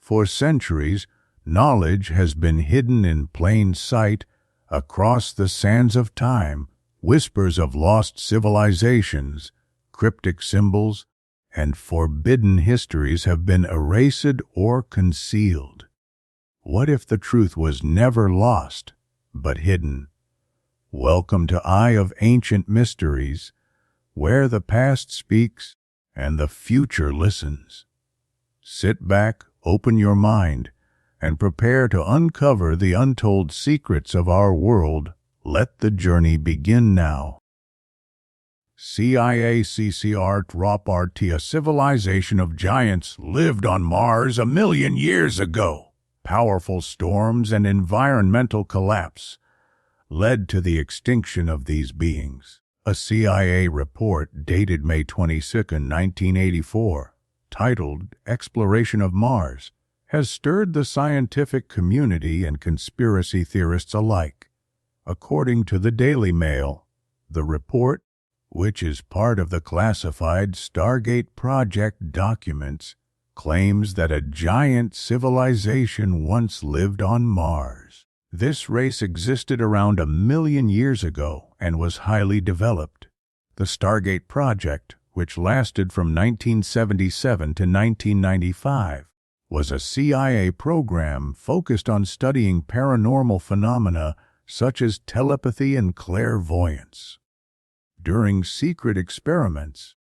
For centuries, knowledge has been hidden in plain sight across the sands of time. Whispers of lost civilizations, cryptic symbols, and forbidden histories have been erased or concealed. What if the truth was never lost, but hidden? Welcome to Eye of Ancient Mysteries, where the past speaks and the future listens. Sit back, open your mind, and prepare to uncover the untold secrets of our world. Let the journey begin now. CIA CCR, a civilization of giants, lived on Mars 1,000,000 years ago. Powerful storms and environmental collapse led to the extinction of these beings. A CIA report dated May 22, 1984, titled Exploration of Mars, has stirred the scientific community and conspiracy theorists alike. According to the Daily Mail, the report, which is part of the classified Stargate Project documents, claims that a giant civilization once lived on Mars. This race existed around 1,000,000 years ago and was highly developed. The Stargate Project, which lasted from 1977 to 1995, was a CIA program focused on studying paranormal phenomena such as telepathy and clairvoyance. During secret experiments,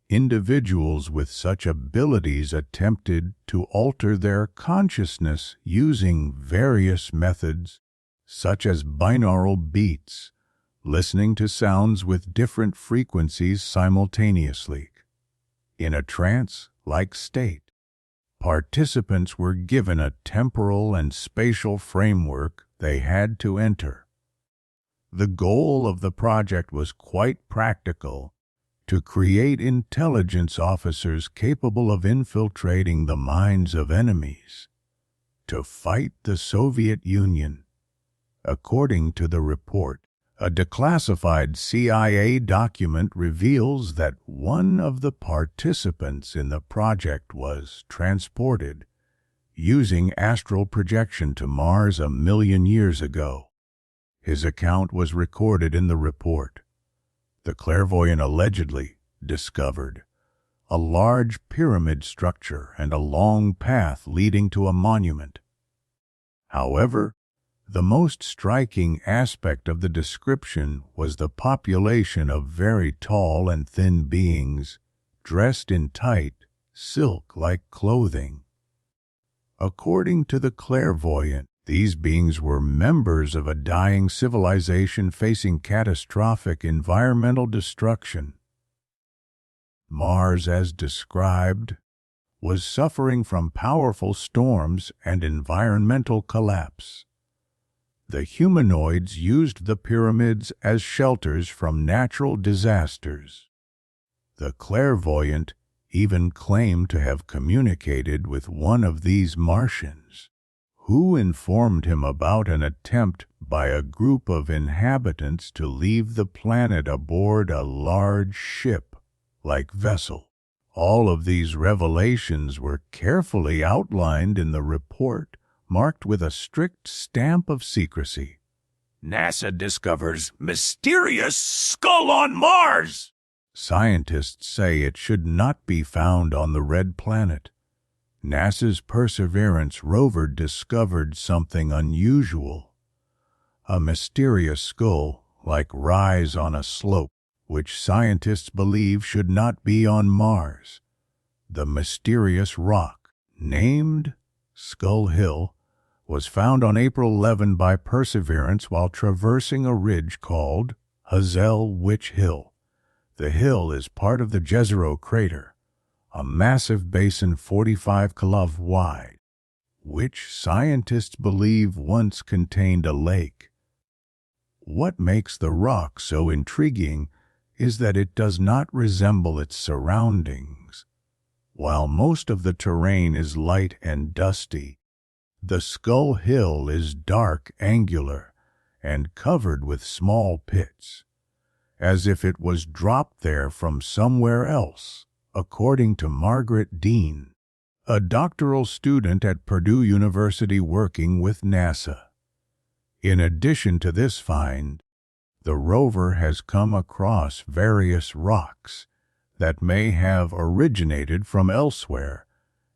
individuals with such abilities attempted to alter their consciousness using various methods, such as binaural beats, listening to sounds with different frequencies simultaneously. In a trance-like state, participants were given a temporal and spatial framework they had to enter. The goal of the project was quite practical: to create intelligence officers capable of infiltrating the minds of enemies, to fight the Soviet Union. According to the report, a declassified CIA document reveals that one of the participants in the project was transported using astral projection to Mars 1,000,000 years ago. His account was recorded in the report. The clairvoyant allegedly discovered a large pyramid structure and a long path leading to a monument. However, the most striking aspect of the description was the population of very tall and thin beings, dressed in tight, silk-like clothing. According to the clairvoyant, these beings were members of a dying civilization facing catastrophic environmental destruction. Mars, as described, was suffering from powerful storms and environmental collapse. The humanoids used the pyramids as shelters from natural disasters. The clairvoyant even claimed to have communicated with one of these Martians, who informed him about an attempt by a group of inhabitants to leave the planet aboard a large ship-like vessel. All of these revelations were carefully outlined in the report, marked with a strict stamp of secrecy. NASA discovers mysterious skull on Mars! Scientists say it should not be found on the red planet. NASA's Perseverance rover discovered something unusual: a mysterious skull-like rise on a slope, which scientists believe should not be on Mars. The mysterious rock, named Skull Hill, was found on April 11 by Perseverance while traversing a ridge called Hazel Witch Hill. The hill is part of the Jezero crater, a massive basin 45 km wide, which scientists believe once contained a lake. What makes the rock so intriguing is that it does not resemble its surroundings. While most of the terrain is light and dusty, the Skull Hill is dark, angular, and covered with small pits, as if it was dropped there from somewhere else. According to Margaret Dean, a doctoral student at Purdue University working with NASA. In addition to this find, the rover has come across various rocks that may have originated from elsewhere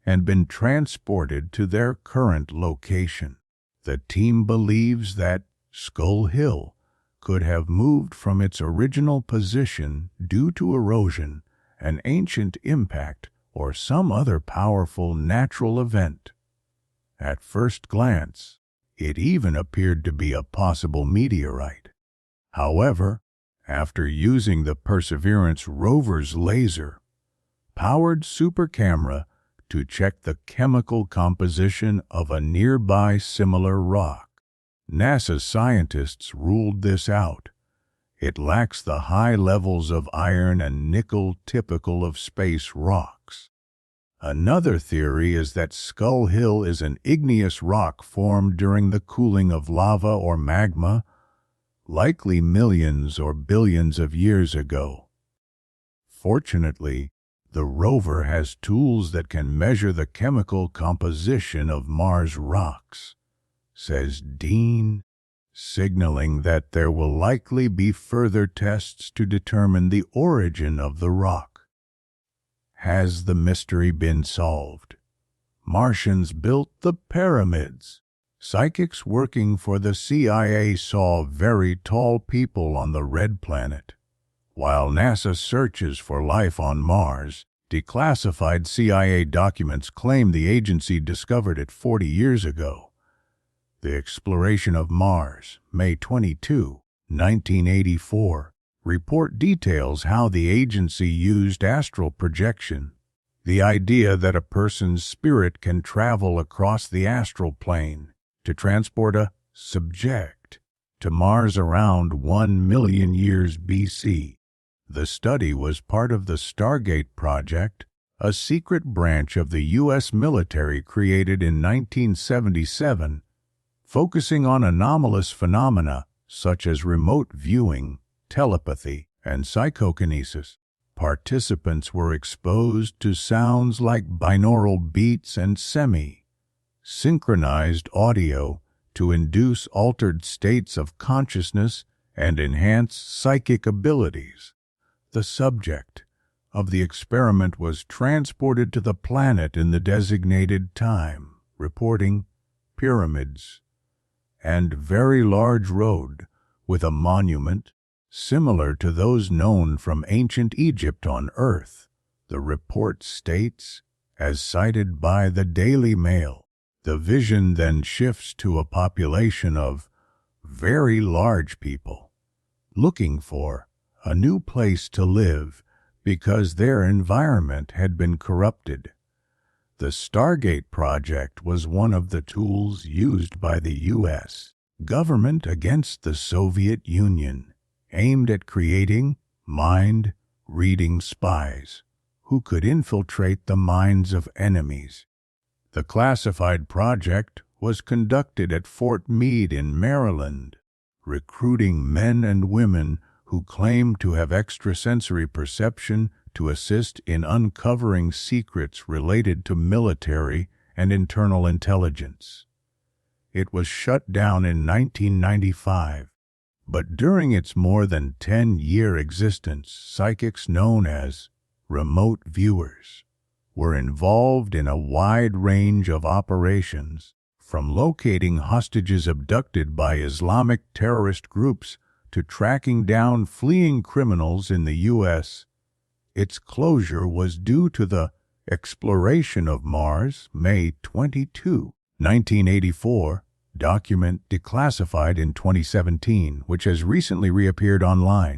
and been transported to their current location. The team believes that Skull Hill could have moved from its original position due to erosion, an ancient impact, or some other powerful natural event. At first glance, it even appeared to be a possible meteorite. However, after using the Perseverance rover's laser-powered super camera to check the chemical composition of a nearby similar rock, NASA scientists ruled this out. It lacks the high levels of iron and nickel typical of space rocks. Another theory is that Skull Hill is an igneous rock formed during the cooling of lava or magma, likely millions or billions of years ago. Fortunately, the rover has tools that can measure the chemical composition of Mars rocks, says Dean, signaling that there will likely be further tests to determine the origin of the rock. Has the mystery been solved? Martians built the pyramids. Psychics working for the CIA saw very tall people on the red planet. While NASA searches for life on Mars, declassified CIA documents claim the agency discovered it 40 years ago. The Exploration of Mars, May 22, 1984, report details how the agency used astral projection, the idea that a person's spirit can travel across the astral plane, to transport a subject to Mars around 1 million years BC. The study was part of the Stargate project, a secret branch of the U.S. military created in 1977, focusing on anomalous phenomena such as remote viewing, telepathy, and psychokinesis. Participants were exposed to sounds like binaural beats and semi-synchronized audio to induce altered states of consciousness and enhance psychic abilities. The subject of the experiment was transported to the planet in the designated time, reporting pyramids and very large road with a monument similar to those known from ancient Egypt on Earth. The report states, as cited by the Daily Mail, the vision then shifts to a population of very large people looking for a new place to live because their environment had been corrupted. The Stargate project was one of the tools used by the U.S. government against the Soviet Union, aimed at creating mind-reading spies who could infiltrate the minds of enemies. The classified project was conducted at Fort Meade in Maryland, recruiting men and women who claimed to have extrasensory perception to assist in uncovering secrets related to military and internal intelligence. It was shut down in 1995. But during its more than 10-year existence, psychics known as remote viewers were involved in a wide range of operations, from locating hostages abducted by Islamic terrorist groups to tracking down fleeing criminals in the U.S. Its closure was due to the Exploration of Mars, May 22, 1984, document declassified in 2017, which has recently reappeared online.